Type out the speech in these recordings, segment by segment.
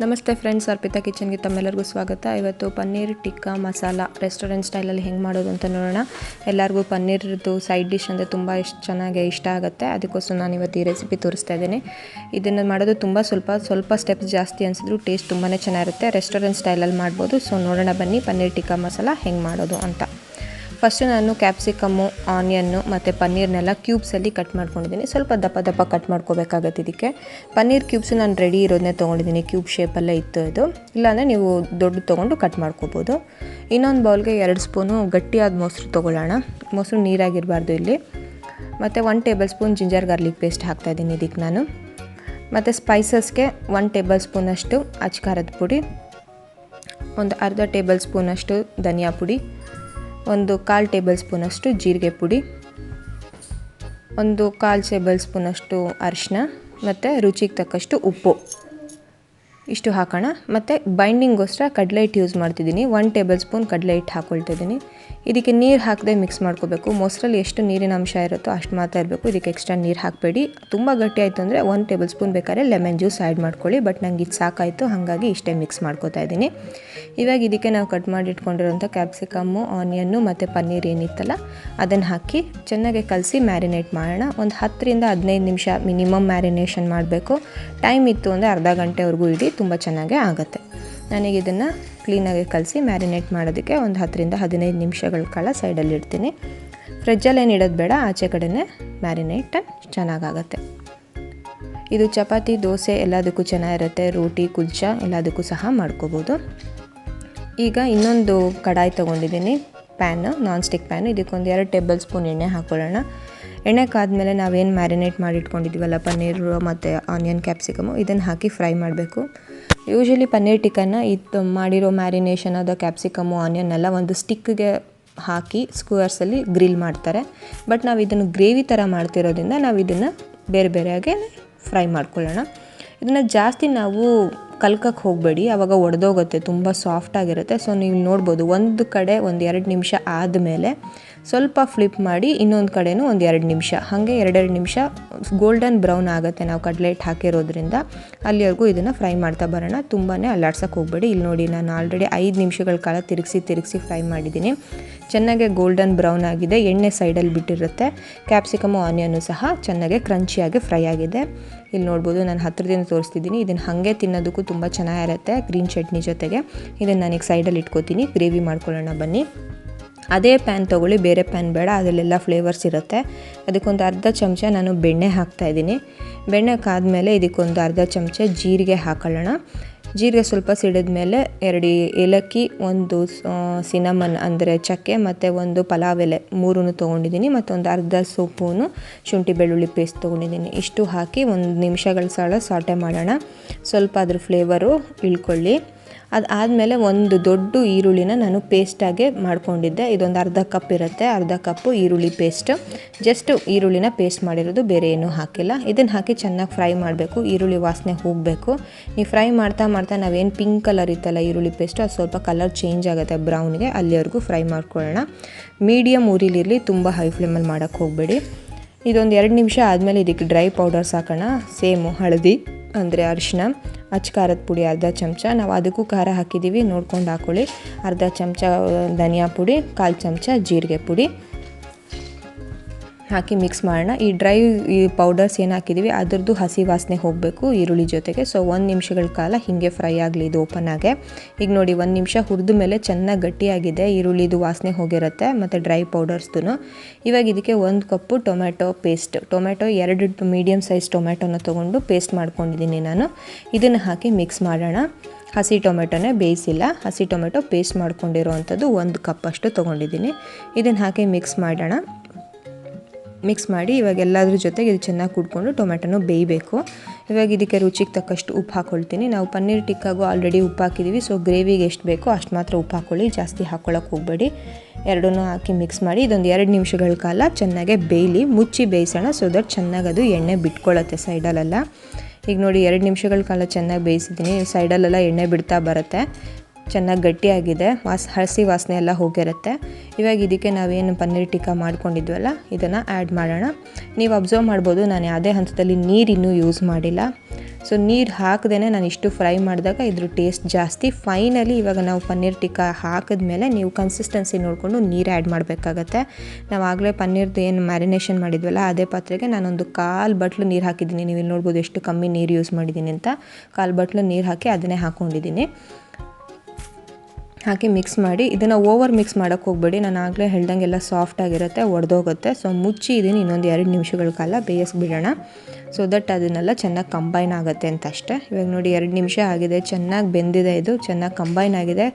ನಮಸ್ತೆ ಫ್ರೆಂಡ್ಸ್, ಅರ್ಪಿತಾ ಕಿಚನ್ಗೆ ತಮ್ಮೆಲ್ಲರಿಗೂ ಸ್ವಾಗತ. ಇವತ್ತು ಪನ್ನೀರ್ ಟಿಕ್ಕಾ ಮಸಾಲ ರೆಸ್ಟೋರೆಂಟ್ ಸ್ಟೈಲಲ್ಲಿ ಹೆಂಗೆ ಮಾಡೋದು ಅಂತ ನೋಡೋಣ. ಎಲ್ಲರಿಗೂ ಪನ್ನೀರ್ದು ಸೈಡ್ ಡಿಶ್ ಅಂದರೆ ತುಂಬ ಚೆನ್ನಾಗಿ ಇಷ್ಟ ಆಗುತ್ತೆ. ಅದಕ್ಕೋಸ್ಕರ ನಾನು ಇವತ್ತು ಈ ರೆಸಿಪಿ ತೋರಿಸ್ತಾ ಇದ್ದೀನಿ. ಇದನ್ನು ಮಾಡೋದು ತುಂಬ ಸ್ವಲ್ಪ ಸ್ಟೆಪ್ಸ್ ಜಾಸ್ತಿ ಅನಿಸಿದ್ರು ಟೇಸ್ಟ್ ತುಂಬಾ ಚೆನ್ನಾಗಿರುತ್ತೆ. ರೆಸ್ಟೋರೆಂಟ್ ಸ್ಟೈಲಲ್ಲಿ ಮಾಡ್ಬೋದು. ಸೊ ನೋಡೋಣ ಬನ್ನಿ ಪನ್ನೀರ್ ಟಿಕ್ಕಾ ಮಸಾಲ ಹೆಂಗೆ ಮಾಡೋದು ಅಂತ. ಫಸ್ಟು ನಾನು ಕ್ಯಾಪ್ಸಿಕಮ್ಮು, ಆನಿಯನ್ನು ಮತ್ತು ಪನ್ನೀರ್ನೆಲ್ಲ ಕ್ಯೂಬ್ಸಲ್ಲಿ ಕಟ್ ಮಾಡ್ಕೊಂಡಿದ್ದೀನಿ. ಸ್ವಲ್ಪ ದಪ್ಪ ಕಟ್ ಮಾಡ್ಕೋಬೇಕಾಗತ್ತೆ. ಇದಕ್ಕೆ ಪನ್ನೀರ್ ಕ್ಯೂಬ್ಸು ನಾನು ರೆಡಿ ಇರೋದನ್ನೇ ತೊಗೊಂಡಿದ್ದೀನಿ. ಕ್ಯೂಬ್ ಶೇಪಲ್ಲೇ ಇತ್ತು ಇದು. ಇಲ್ಲಾಂದರೆ ನೀವು ದೊಡ್ಡ ತೊಗೊಂಡು ಕಟ್ ಮಾಡ್ಕೋಬೋದು. ಇನ್ನೊಂದು ಬೌಲ್ಗೆ 2 ಸ್ಪೂನು ಗಟ್ಟಿಯಾದ ಮೊಸರು ತೊಗೊಳ್ಳೋಣ. ಮೊಸರು ನೀರಾಗಿರಬಾರ್ದು ಇಲ್ಲಿ. ಮತ್ತು 1 table spoon ginger garlic paste ಹಾಕ್ತಾಯಿದ್ದೀನಿ ಇದಕ್ಕೆ ನಾನು. ಮತ್ತು ಸ್ಪೈಸಸ್ಗೆ 1 ಟೇಬಲ್ ಸ್ಪೂನಷ್ಟು ಅಚ್ಕಾರದ ಪುಡಿ, ಒಂದು ಅರ್ಧ ಟೇಬಲ್ ಸ್ಪೂನಷ್ಟು ಧನಿಯಾ ಪುಡಿ, ಒಂದು 1/4 ಟೇಬಲ್ ಸ್ಪೂನಷ್ಟು ಜೀರಿಗೆ ಪುಡಿ, ಒಂದು 1/4 ಟೇಬಲ್ ಸ್ಪೂನಷ್ಟು ಅರಿಶಿನ ಮತ್ತು ರುಚಿಗೆ ತಕ್ಕಷ್ಟು ಉಪ್ಪು ಇಷ್ಟು ಹಾಕೋಣ. ಮತ್ತು ಬೈಂಡಿಂಗೋಸ್ಕರ ಕಡಲೆ ಹಿಟ್ಟು ಯೂಸ್ ಮಾಡ್ತಿದ್ದೀನಿ. 1 ಟೇಬಲ್ ಸ್ಪೂನ್ ಕಡಲೆ ಹಿಟ್ಟು ಹಾಕ್ಕೊಳ್ತಿದ್ದೀನಿ. ಇದಕ್ಕೆ ನೀರು ಹಾಕದೆ ಮಿಕ್ಸ್ ಮಾಡ್ಕೋಬೇಕು. ಮೊಸರಲ್ಲಿ ಎಷ್ಟು ನೀರಿನ ಅಂಶ ಇರುತ್ತೋ ಅಷ್ಟು ಮಾತ್ರ ಇರಬೇಕು. ಇದಕ್ಕೆ ಎಕ್ಸ್ಟ್ರಾ ನೀರು ಹಾಕಬೇಡಿ. ತುಂಬ ಗಟ್ಟಿ ಆಯಿತು ಅಂದರೆ 1 ಟೇಬಲ್ ಸ್ಪೂನ್ ಬೇಕಾದ್ರೆ ಲೆಮನ್ ಜ್ಯೂಸ್ ಆ್ಯಡ್ ಮಾಡ್ಕೊಳ್ಳಿ. ಬಟ್ ನಂಗೆ ಇದು ಸಾಕಾಯಿತು, ಹಾಗಾಗಿ ಇಷ್ಟೇ ಮಿಕ್ಸ್ ಮಾಡ್ಕೋತಾ ಇದ್ದೀನಿ. ಇವಾಗ ಇದಕ್ಕೆ ನಾವು ಕಟ್ ಮಾಡಿ ಇಟ್ಕೊಂಡಿರೋಂಥ ಕ್ಯಾಪ್ಸಿಕಮ್ಮು, ಆನಿಯನ್ನು ಮತ್ತು ಪನ್ನೀರ್ ಏನಿತ್ತಲ್ಲ ಅದನ್ನು ಹಾಕಿ ಚೆನ್ನಾಗಿ ಕಲಸಿ ಮ್ಯಾರಿನೇಟ್ ಮಾಡೋಣ. ಒಂದು 10ರಿಂದ 15 ನಿಮಿಷ ಮಿನಿಮಮ್ ಮ್ಯಾರಿನೇಷನ್ ಮಾಡಬೇಕು. ಟೈಮ್ ಇತ್ತು ಅಂದರೆ ಅರ್ಧ ಗಂಟೆವರೆಗೂ ಇಡಿ, ತುಂಬ ಚೆನ್ನಾಗೇ ಆಗುತ್ತೆ. ನನಗೆ ಇದನ್ನು ಕ್ಲೀನಾಗಿ ಕಲಸಿ ಮ್ಯಾರಿನೇಟ್ ಮಾಡೋದಕ್ಕೆ ಒಂದು 10ರಿಂದ 15 ನಿಮಿಷಗಳ ಕಾಲ ಸೈಡಲ್ಲಿ ಇಡ್ತೀನಿ. ಫ್ರಿಜ್ಜಲ್ಲಿ ಏನು ಇಡೋದು ಬೇಡ, ಆಚೆ ಕಡೆನೇ ಮ್ಯಾರಿನೇಟ್ ಚೆನ್ನಾಗಾಗತ್ತೆ. ಇದು ಚಪಾತಿ, ದೋಸೆ ಎಲ್ಲದಕ್ಕೂ ಚೆನ್ನಾಗಿರುತ್ತೆ. ರೋಟಿ, ಕುಲ್ಚಾ ಎಲ್ಲದಕ್ಕೂ ಸಹ ಮಾಡ್ಕೋಬೋದು. ಈಗ ಇನ್ನೊಂದು ಕಡಾಯಿ ತೊಗೊಂಡಿದ್ದೀನಿ, ಪ್ಯಾನು, ನಾನ್ ಸ್ಟಿಕ್ ಪ್ಯಾನು. ಇದಕ್ಕೊಂದು 2 ಟೇಬಲ್ ಸ್ಪೂನ್ ಎಣ್ಣೆ ಹಾಕ್ಕೊಳ್ಳೋಣ. ಎಣ್ಣೆ ಕಾದ್ಮೇಲೆ ನಾವೇನು ಮ್ಯಾರಿನೇಟ್ ಮಾಡಿ ಇಟ್ಕೊಂಡಿದ್ದೀವಲ್ಲ ಪನ್ನೀರು ಮತ್ತು ಆನಿಯನ್, ಕ್ಯಾಪ್ಸಿಕಮು, ಇದನ್ನು ಹಾಕಿ ಫ್ರೈ ಮಾಡಬೇಕು. ಯೂಶ್ವಲಿ ಪನ್ನೀರ್ ಟಿಕ್ಕನ್ನ ಇದು ಮಾಡಿರೋ ಮ್ಯಾರಿನೇಷನ್ ಆದ ಕ್ಯಾಪ್ಸಿಕಮು, ಆನಿಯನ್ನೆಲ್ಲ ಒಂದು ಸ್ಟಿಕ್ಗೆ ಹಾಕಿ ಸ್ಕ್ವೇರ್ಸಲ್ಲಿ ಗ್ರಿಲ್ ಮಾಡ್ತಾರೆ. ಬಟ್ ನಾವು ಇದನ್ನು ಗ್ರೇವಿ ಥರ ಮಾಡ್ತಿರೋದ್ರಿಂದ ನಾವು ಇದನ್ನು ಬೇರೆಯಾಗೆ ಫ್ರೈ ಮಾಡ್ಕೊಳ್ಳೋಣ. ಇದನ್ನು ಜಾಸ್ತಿ ನಾವು ಕಲ್ಕಕ್ಕೆ ಹೋಗಬೇಡಿ, ಆವಾಗ ಒಡೆದೋಗುತ್ತೆ, ತುಂಬ ಸಾಫ್ಟಾಗಿರುತ್ತೆ. ಸೊ ನೀವು ನೋಡ್ಬೋದು, ಒಂದು ಕಡೆ ಒಂದು 2 ನಿಮಿಷ ಆದಮೇಲೆ ಸ್ವಲ್ಪ ಫ್ಲಿಪ್ ಮಾಡಿ ಇನ್ನೊಂದು ಕಡೆನೂ ಒಂದು 2 ನಿಮಿಷ, ಹಾಗೆ 2 ನಿಮಿಷ ಗೋಲ್ಡನ್ ಬ್ರೌನ್ ಆಗುತ್ತೆ ನಾವು ಕಡಲೆ ಹಿಟ್ಟು ಹಾಕಿರೋದ್ರಿಂದ. ಅಲ್ಲಿವರೆಗೂ ಇದನ್ನು ಫ್ರೈ ಮಾಡ್ತಾ ಬರೋಣ. ತುಂಬಾ ಅಲ್ಲಾಡ್ಸೋಕ್ಕೆ ಹೋಗಬೇಡಿ. ಇಲ್ಲಿ ನೋಡಿ, ನಾನು ಆಲ್ರೆಡಿ 5 ನಿಮಿಷಗಳ ಕಾಲ ತಿರುಗಿಸಿ ಫ್ರೈ ಮಾಡಿದ್ದೀನಿ. ಚೆನ್ನಾಗಿ ಗೋಲ್ಡನ್ ಬ್ರೌನ್ ಆಗಿದೆ. ಎಣ್ಣೆ ಸೈಡಲ್ಲಿ ಬಿಟ್ಟಿರುತ್ತೆ. ಕ್ಯಾಪ್ಸಿಕಮು, ಆನಿಯನ್ನು ಸಹ ಚೆನ್ನಾಗಿ ಕ್ರಂಚಿಯಾಗಿ ಫ್ರೈ ಆಗಿದೆ. ಇಲ್ಲಿ ನೋಡ್ಬೋದು, ನಾನು ಹತ್ತಿರದಿಂದ ತೋರಿಸ್ತಿದ್ದೀನಿ. ಇದನ್ನು ಹಾಗೆ ತಿನ್ನೋದಕ್ಕೂ ತುಂಬ ಚೆನ್ನಾಗಿರುತ್ತೆ ಗ್ರೀನ್ ಚಟ್ನಿ ಜೊತೆಗೆ. ಇದನ್ನು ನನಗೆ ಸೈಡಲ್ಲಿ ಇಟ್ಕೋತೀನಿ. ಗ್ರೇವಿ ಮಾಡ್ಕೊಳ್ಳೋಣ ಬನ್ನಿ. ಅದೇ ಪ್ಯಾನ್ ತೊಗೊಳ್ಳಿ, ಬೇರೆ ಪ್ಯಾನ್ ಬೇಡ, ಅದರಲ್ಲೆಲ್ಲ ಫ್ಲೇವರ್ಸ್ ಇರುತ್ತೆ. ಅದಕ್ಕೊಂದು ಅರ್ಧ ಚಮಚ ನಾನು ಬೆಣ್ಣೆ ಹಾಕ್ತಾಯಿದ್ದೀನಿ. ಬೆಣ್ಣೆ ಕಾದ್ಮೇಲೆ ಇದಕ್ಕೊಂದು ಅರ್ಧ ಚಮಚ ಜೀರಿಗೆ ಹಾಕೊಳ್ಳೋಣ. ಜೀರಿಗೆ ಸ್ವಲ್ಪ ಸಿಡಿದ ಮೇಲೆ 2 ಏಲಕ್ಕಿ, ಒಂದು ಸಿನಮನ್ ಅಂದರೆ ಚಕ್ಕೆ, ಮತ್ತು ಒಂದು ಪಲಾವ್ ಎಲೆ 3 ತೊಗೊಂಡಿದ್ದೀನಿ. ಮತ್ತು ಒಂದು ಅರ್ಧ ಸ್ಪೂನು ಶುಂಠಿ ಬೆಳ್ಳುಳ್ಳಿ ಪೇಸ್ಟ್ ತೊಗೊಂಡಿದ್ದೀನಿ. ಇಷ್ಟು ಹಾಕಿ 1 ನಿಮಿಷಗಳ ಕಾಲ ಸಾಟೆ ಮಾಡೋಣ. ಸ್ವಲ್ಪ ಅದ್ರ ಫ್ಲೇವರು ಇಳ್ಕೊಳ್ಳಿ. ಅದಾದಮೇಲೆ ಒಂದು ದೊಡ್ಡ ಈರುಳ್ಳಿನ ನಾನು ಪೇಸ್ಟಾಗೆ ಮಾಡ್ಕೊಂಡಿದ್ದೆ. ಇದೊಂದು ಅರ್ಧ ಕಪ್ ಇರುತ್ತೆ. ಅರ್ಧ ಕಪ್ಪು ಈರುಳ್ಳಿ ಪೇಸ್ಟ್, ಜಸ್ಟ್ ಈರುಳ್ಳಿನ ಪೇಸ್ಟ್ ಮಾಡಿರೋದು, ಬೇರೆ ಏನೂ ಹಾಕಿಲ್ಲ. ಇದನ್ನು ಹಾಕಿ ಚೆನ್ನಾಗಿ ಫ್ರೈ ಮಾಡಬೇಕು. ಈರುಳ್ಳಿ ವಾಸನೆ ಹೋಗಬೇಕು. ನೀವು ಫ್ರೈ ಮಾಡ್ತಾ ನಾವೇನು ಪಿಂಕ್ ಕಲರ್ ಇತ್ತಲ್ಲ ಈರುಳ್ಳಿ ಪೇಸ್ಟು, ಅದು ಸ್ವಲ್ಪ ಕಲರ್ ಚೇಂಜ್ ಆಗುತ್ತೆ ಬ್ರೌನ್ಗೆ. ಅಲ್ಲಿವರೆಗೂ ಫ್ರೈ ಮಾಡ್ಕೊಳ್ಳೋಣ. ಮೀಡಿಯಮ್ ಉರಿಲಿರಲಿ, ತುಂಬ ಹೈ ಫ್ಲೇಮಲ್ಲಿ ಮಾಡೋಕ್ಕೆ ಹೋಗಬೇಡಿ. ಇದೊಂದು 2 ನಿಮಿಷ ಆದಮೇಲೆ ಇದಕ್ಕೆ ಡ್ರೈ ಪೌಡರ್ಸ್ ಹಾಕೋಣ. ಸೇಮು ಹಳದಿ ಅಂದರೆ ಅರಿಶಿನ, ಅಚ್ಕಾರದ ಪುಡಿ ಅರ್ಧ ಚಮಚ, ನಾವು ಅದಕ್ಕೂ ಖಾರ ಹಾಕಿದ್ದೀವಿ, ನೋಡ್ಕೊಂಡು ಹಾಕ್ಕೊಳ್ಳಿ. ಅರ್ಧ ಚಮಚ ಧನಿಯಾ ಪುಡಿ, 1/4 ಚಮಚ ಜೀರಿಗೆ ಪುಡಿ ಹಾಕಿ ಮಿಕ್ಸ್ ಮಾಡೋಣ. ಈ ಪೌಡರ್ಸ್ ಏನು ಹಾಕಿದ್ದೀವಿ ಅದರದ್ದು ಹಸಿ ವಾಸನೆ ಹೋಗಬೇಕು ಈರುಳ್ಳಿ ಜೊತೆಗೆ. ಸೊ 1 ನಿಮಿಷಗಳ ಕಾಲ ಹೀಗೆ ಫ್ರೈ ಆಗಲಿ ಇದು ಓಪನ್ ಆಗಿ. ಈಗ ನೋಡಿ, 1 ನಿಮಿಷ ಹುರಿದ ಮೇಲೆ ಚೆನ್ನಾಗಿ ಗಟ್ಟಿಯಾಗಿದೆ. ಈರುಳ್ಳಿದು ವಾಸನೆ ಹೋಗಿರುತ್ತೆ ಮತ್ತು ಡ್ರೈ ಪೌಡರ್ಸ್ದು. ಇವಾಗ ಇದಕ್ಕೆ 1 ಕಪ್ಪು ಟೊಮೆಟೊ ಪೇಸ್ಟ್, 2 ಮೀಡಿಯಮ್ ಸೈಜ್ ಟೊಮೆಟೊನ ತೊಗೊಂಡು ಪೇಸ್ಟ್ ಮಾಡ್ಕೊಂಡಿದ್ದೀನಿ ನಾನು. ಇದನ್ನು ಹಾಕಿ ಮಿಕ್ಸ್ ಮಾಡೋಣ. ಹಸಿ ಟೊಮೆಟೊನೇ, ಬೇಯಿಸಿಲ್ಲ, ಹಸಿ ಟೊಮೆಟೊ ಪೇಸ್ಟ್ ಮಾಡ್ಕೊಂಡಿರೋ ಅಂಥದ್ದು 1 ಕಪ್ಪಷ್ಟು ತೊಗೊಂಡಿದ್ದೀನಿ. ಇದನ್ನು ಹಾಕಿ ಮಿಕ್ಸ್ ಮಾಡೋಣ. ಮಿಕ್ಸ್ ಮಾಡಿ ಇವಾಗ ಎಲ್ಲದ್ರ ಜೊತೆಗೆ ಇದು ಚೆನ್ನಾಗಿ ಕುಡ್ಕೊಂಡು ಟೊಮೆಟೊನೂ ಬೇಯಬೇಕು. ಇವಾಗ ಇದಕ್ಕೆ ರುಚಿಗೆ ತಕ್ಕಷ್ಟು ಉಪ್ಪು ಹಾಕ್ಕೊಳ್ತೀನಿ. ನಾವು ಪನ್ನೀರ್ ಟಿಕ್ಕಾಗೂ ಆಲ್ರೆಡಿ ಉಪ್ಪು ಹಾಕಿದ್ದೀವಿ. ಸೊ ಗ್ರೇವಿಗೆ ಎಷ್ಟು ಬೇಕೋ ಅಷ್ಟು ಮಾತ್ರ ಉಪ್ಪು ಹಾಕ್ಕೊಳ್ಳಿ, ಜಾಸ್ತಿ ಹಾಕ್ಕೊಳ್ಳೋಕೆ ಹೋಗಬೇಡಿ. ಎರಡನ್ನೂ ಹಾಕಿ ಮಿಕ್ಸ್ ಮಾಡಿ ಇದೊಂದು 2 ನಿಮಿಷಗಳ ಕಾಲ ಚೆನ್ನಾಗೆ ಬೇಯಲಿ. ಮುಚ್ಚಿ ಬೇಯಿಸೋಣ, ಸೊ ದಟ್ ಚೆನ್ನಾಗಿ ಅದು ಎಣ್ಣೆ ಬಿಟ್ಕೊಳ್ಳುತ್ತೆ ಸೈಡಲ್ಲೆಲ್ಲ. ಈಗ ನೋಡಿ, 2 ನಿಮಿಷಗಳ ಕಾಲ ಚೆನ್ನಾಗಿ ಬೇಯಿಸಿದ್ದೀನಿ. ಸೈಡಲ್ಲೆಲ್ಲ ಎಣ್ಣೆ ಬಿಡ್ತಾ ಬರುತ್ತೆ. ಚೆನ್ನಾಗಿ ಗಟ್ಟಿಯಾಗಿದೆ, ಹಸಿ ವಾಸನೆ ಎಲ್ಲ ಹೋಗಿರುತ್ತೆ. ಇವಾಗ ಇದಕ್ಕೆ ನಾವೇನು ಪನ್ನೀರ್ ಟಿಕ್ಕಾ ಮಾಡ್ಕೊಂಡಿದ್ವಲ್ಲ ಇದನ್ನು ಆ್ಯಡ್ ಮಾಡೋಣ. ನೀವು ಅಬ್ಸರ್ವ್ ಮಾಡ್ಬೋದು, ನಾನು ಯಾವುದೇ ಹಂತದಲ್ಲಿ ನೀರು ಇನ್ನೂ ಯೂಸ್ ಮಾಡಿಲ್ಲ. ಸೊ ನೀರು ಹಾಕದೇ ನಾನು ಇಷ್ಟು ಫ್ರೈ ಮಾಡಿದಾಗ ಇದ್ರ ಟೇಸ್ಟ್ ಜಾಸ್ತಿ. ಫೈನಲಿ ಇವಾಗ ನಾವು ಪನ್ನೀರ್ ಟಿಕ್ಕಾ ಹಾಕಿದ್ಮೇಲೆ ನೀವು ಕನ್ಸಿಸ್ಟೆನ್ಸಿ ನೋಡಿಕೊಂಡು ನೀರು ಆ್ಯಡ್ ಮಾಡಬೇಕಾಗತ್ತೆ. ನಾವು ಆಗಲೇ ಪನ್ನೀರ್ದು ಏನು ಮ್ಯಾರಿನೇಷನ್ ಮಾಡಿದ್ವಲ್ಲ ಅದೇ ಪಾತ್ರೆಗೆ ನಾನೊಂದು 1/4 ಬಟ್ಲು ನೀರು ಹಾಕಿದ್ದೀನಿ. ನೀವು ಇಲ್ಲಿ ನೋಡ್ಬೋದು ಎಷ್ಟು ಕಮ್ಮಿ ನೀರು ಯೂಸ್ ಮಾಡಿದ್ದೀನಿ ಅಂತ. 1/4 ಬಟ್ಲು ನೀರು ಹಾಕಿ ಅದನ್ನೇ ಹಾಕ್ಕೊಂಡಿದ್ದೀನಿ. ಹಾಕಿ ಮಿಕ್ಸ್ ಮಾಡಿ, ಇದನ್ನು ಓವರ್ ಮಿಕ್ಸ್ ಮಾಡೋಕ್ಕೆ ಹೋಗಬೇಡಿ. ನಾನು ಆಗಲೇ ಹೇಳ್ದಂಗೆಲ್ಲ ಸಾಫ್ಟಾಗಿರುತ್ತೆ, ಒಡೆದೋಗುತ್ತೆ. ಸೊ ಮುಚ್ಚಿ ಇದನ್ನು ಇನ್ನೊಂದು 2 ನಿಮಿಷಗಳ ಕಾಲ ಬೇಯಿಸ್ಬಿಡೋಣ. ಸೊ ದಟ್ ಅದನ್ನೆಲ್ಲ ಚೆನ್ನಾಗಿ ಕಂಬೈನ್ ಆಗುತ್ತೆ ಅಂತ ಅಷ್ಟೇ. ಇವಾಗ ನೋಡಿ 2 ನಿಮಿಷ ಆಗಿದೆ, ಚೆನ್ನಾಗಿ ಬೆಂದಿದೆ, ಇದು ಚೆನ್ನಾಗಿ ಕಂಬೈನ್ ಆಗಿದೆ,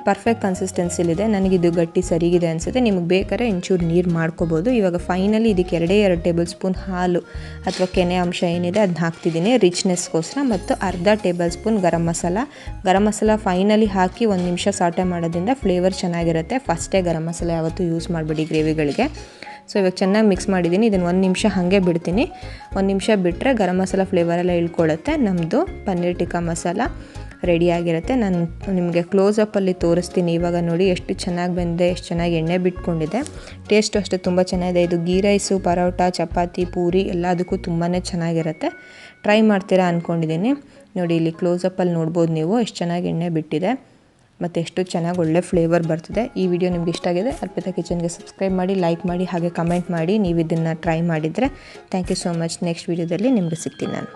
ಪರ್ಫೆಕ್ಟ್ ಕನ್ಸಿಸ್ಟೆನ್ಸಿಲಿದೆ. ನನಗಿದು ಗಟ್ಟಿ ಸರಿಗಿದೆ ಅನಿಸುತ್ತೆ. ನಿಮಗೆ ಬೇಕಾದ್ರೆ ಇಂಚೂರು ನೀರು ಮಾಡ್ಕೋಬೋದು. ಇವಾಗ ಫೈನಲಿ ಇದಕ್ಕೆ 2 ಟೇಬಲ್ ಸ್ಪೂನ್ ಹಾಲು ಅಥವಾ ಕೆನೆ ಅಂಶ ಏನಿದೆ ಅದನ್ನ ಹಾಕ್ತಿದ್ದೀನಿ ರಿಚ್ನೆಸ್ಗೋಸ್ಕರ, ಮತ್ತು ಅರ್ಧ table spoon garam masala finally ಹಾಕಿ 1 ನಿಮಿಷ ಸಾಟೆ ಮಾಡೋದ್ರಿಂದ ಫ್ಲೇವರ್ ಚೆನ್ನಾಗಿರುತ್ತೆ. ಫಸ್ಟೇ ಗರಂ ಮಸಾಲ ಯಾವತ್ತೂ ಯೂಸ್ ಮಾಡಬೇಡಿ ಗ್ರೇವಿಗಳಿಗೆ. ಸೊ ಇವಾಗ ಚೆನ್ನಾಗಿ ಮಿಕ್ಸ್ ಮಾಡಿದ್ದೀನಿ. ಇದನ್ನು 1 ನಿಮಿಷ ಹಾಗೆ ಬಿಡ್ತೀನಿ. 1 ನಿಮಿಷ ಬಿಟ್ಟರೆ ಗರಂ ಮಸಾಲ ಫ್ಲೇವರೆಲ್ಲ ಇಳ್ಕೊಳ್ಳುತ್ತೆ. ನಮ್ಮದು ಪನ್ನೀರ್ ಟಿಕ್ಕಾ ಮಸಾಲ ರೆಡಿಯಾಗಿರುತ್ತೆ. ನಾನು ನಿಮಗೆ ಕ್ಲೋಸಪ್ಪಲ್ಲಿ ತೋರಿಸ್ತೀನಿ. ಇವಾಗ ನೋಡಿ ಎಷ್ಟು ಚೆನ್ನಾಗಿ ಬೆಂದಿದೆ, ಎಷ್ಟು ಚೆನ್ನಾಗಿ ಎಣ್ಣೆ ಬಿಟ್ಕೊಂಡಿದೆ. ಟೇಸ್ಟು ಅಷ್ಟೇ ತುಂಬ ಚೆನ್ನಾಗಿದೆ. ಇದು ಗೀ ರೈಸು, ಪರೋಟ, ಚಪಾತಿ, ಪೂರಿ ಎಲ್ಲದಕ್ಕೂ ತುಂಬಾ ಚೆನ್ನಾಗಿರುತ್ತೆ. ಟ್ರೈ ಮಾಡ್ತೀರಾ ಅಂದ್ಕೊಂಡಿದ್ದೀನಿ. ನೋಡಿ ಇಲ್ಲಿ ಕ್ಲೋಸಪ್ಪಲ್ಲಿ ನೋಡ್ಬೋದು ನೀವು ಎಷ್ಟು ಚೆನ್ನಾಗಿ ಎಣ್ಣೆ ಬಿಟ್ಟಿದೆ ಮತ್ತು ಎಷ್ಟು ಚೆನ್ನಾಗಿ ಒಳ್ಳೆ ಫ್ಲೇವರ್ ಬರ್ತಿದೆ. ಈ ವಿಡಿಯೋ ನಿಮ್ಗೆ ಇಷ್ಟ ಆಗಿದೆ ಅರ್ಪಿತಾ ಕಿಚನ್ಗೆ ಸಬ್ಸ್ಕ್ರೈಬ್ ಮಾಡಿ, ಲೈಕ್ ಮಾಡಿ, ಹಾಗೆ ಕಮೆಂಟ್ ಮಾಡಿ ನೀವು ಇದನ್ನು ಟ್ರೈ ಮಾಡಿದರೆ. Thank you so much. Next ವಿಡಿಯೋದಲ್ಲಿ ನಿಮಗೆ ಸಿಗ್ತೀನಿ ನಾನು.